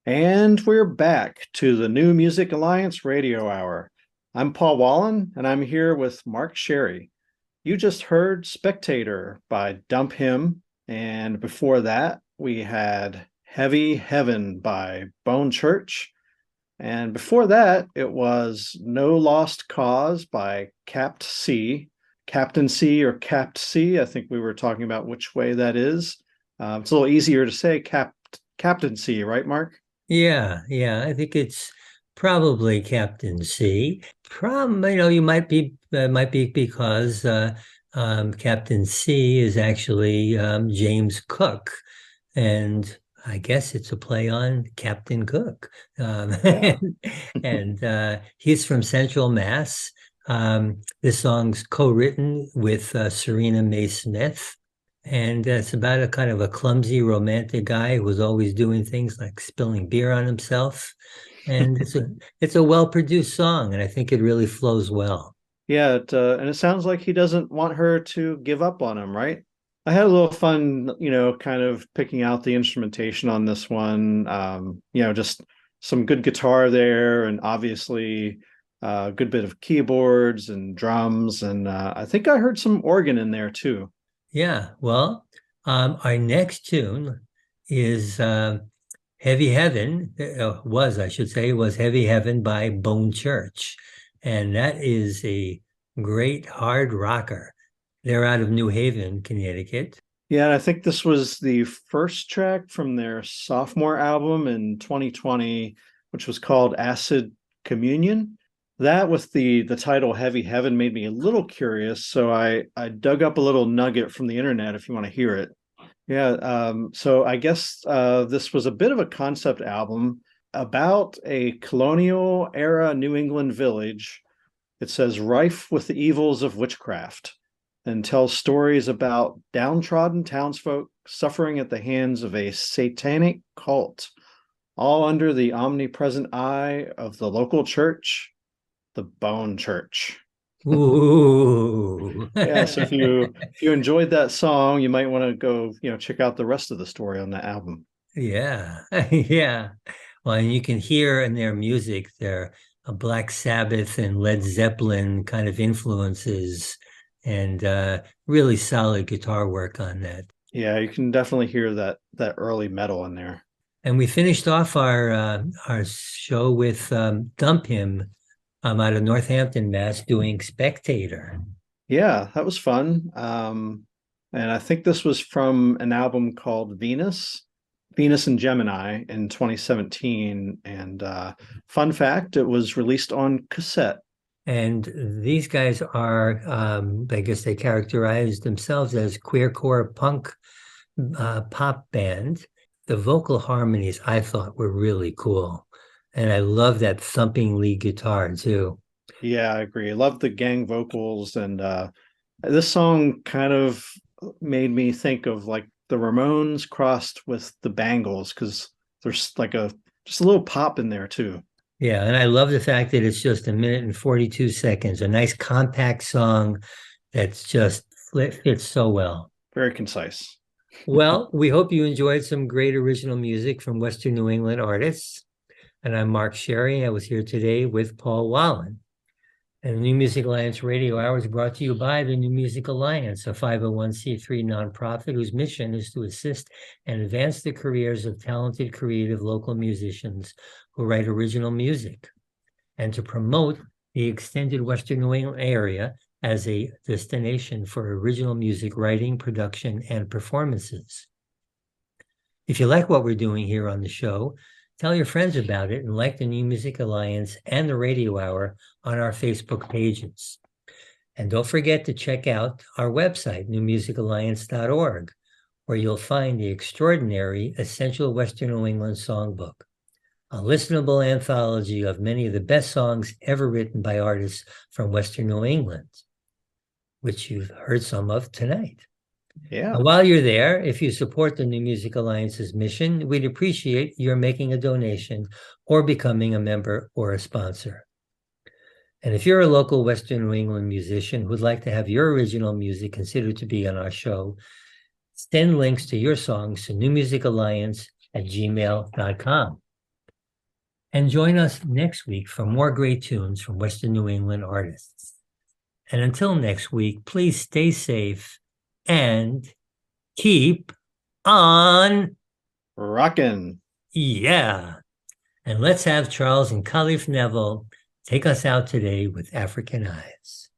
And we're back to the New Music Alliance Radio Hour. I'm Paul Wallen, and I'm here with Mark Sherry. You just heard Spectator by Dump Him, and before that, we had Heavy Heaven by Bone Church. And before that, it was No Lost Cause by CaptC. Captain C or CaptC, I think we were talking about which way that is. It's a little easier to say Captain C, right, Mark? Yeah, I think it's probably Captain C. You might be because Captain C is actually James Cook, and I guess it's a play on Captain Cook. Yeah. And he's from Central Mass. This song's co-written with Serena Mae Smith. And it's about a kind of a clumsy romantic guy who was always doing things like spilling beer on himself. And it's a well-produced song, and I think it really flows well. Yeah, and it sounds like he doesn't want her to give up on him, right? I had a little fun, kind of picking out the instrumentation on this one. Just some good guitar there, and obviously a good bit of keyboards and drums, and I think I heard some organ in there too. Yeah, well, our next tune is Heavy Heaven, I should say, was Heavy Heaven by Bone Church. And that is a great hard rocker. They're out of New Haven, Connecticut. Yeah, and I think this was the first track from their sophomore album in 2020, which was called Acid Communion. That with the title Heavy Heaven made me a little curious, so I dug up a little nugget from the internet if you want to hear it. Yeah, so I guess this was a bit of a concept album about a colonial era New England village. It says rife with the evils of witchcraft and tells stories about downtrodden townsfolk suffering at the hands of a satanic cult, all under the omnipresent eye of the local church, the Bone Church. Ooh. Yeah, so if you enjoyed that song, you might want to go, check out the rest of the story on the album. Yeah, yeah. Well, and you can hear in their music their Black Sabbath and Led Zeppelin kind of influences, and really solid guitar work on that. Yeah, you can definitely hear that early metal in there. And we finished off our show with Dump Him out of Northampton, Mass, doing Spectator. Yeah, that was fun. And I think this was from an album called Venus and Gemini in 2017. And fun fact, it was released on cassette. And these guys are, I guess they characterize themselves as queercore punk pop band. The vocal harmonies I thought were really cool. And I love that thumping lead guitar too. Yeah, I agree. I love the gang vocals. And this song kind of made me think of like the Ramones crossed with the Bangles because there's like just a little pop in there too. Yeah, and I love the fact that it's just 1 minute and 42 seconds, a nice compact song that's just fits so well. Very concise. Well, we hope you enjoyed some great original music from Western New England artists. And I'm Mark Sherry. I was here today with Paul Wallen. And the New Music Alliance Radio Hour is brought to you by the New Music Alliance, a 501c3 nonprofit whose mission is to assist and advance the careers of talented, creative local musicians who write original music, and to promote the extended Western New England area as a destination for original music writing, production, and performances. If you like what we're doing here on the show, tell your friends about it and like the New Music Alliance and the Radio Hour on our Facebook pages. And don't forget to check out our website, newmusicalliance.org, where you'll find the extraordinary Essential Western New England Songbook, a listenable anthology of many of the best songs ever written by artists from Western New England, which you've heard some of tonight. Yeah. While you're there, if you support the New Music Alliance's mission, we'd appreciate your making a donation or becoming a member or a sponsor. And if you're a local Western New England musician who'd like to have your original music considered to be on our show, send links to your songs to newmusicalliance@gmail.com. And join us next week for more great tunes from Western New England artists. And until next week, please stay safe and keep on Rockin'. Yeah. And let's have Charles and Khalif Neville take us out today with African Eyes.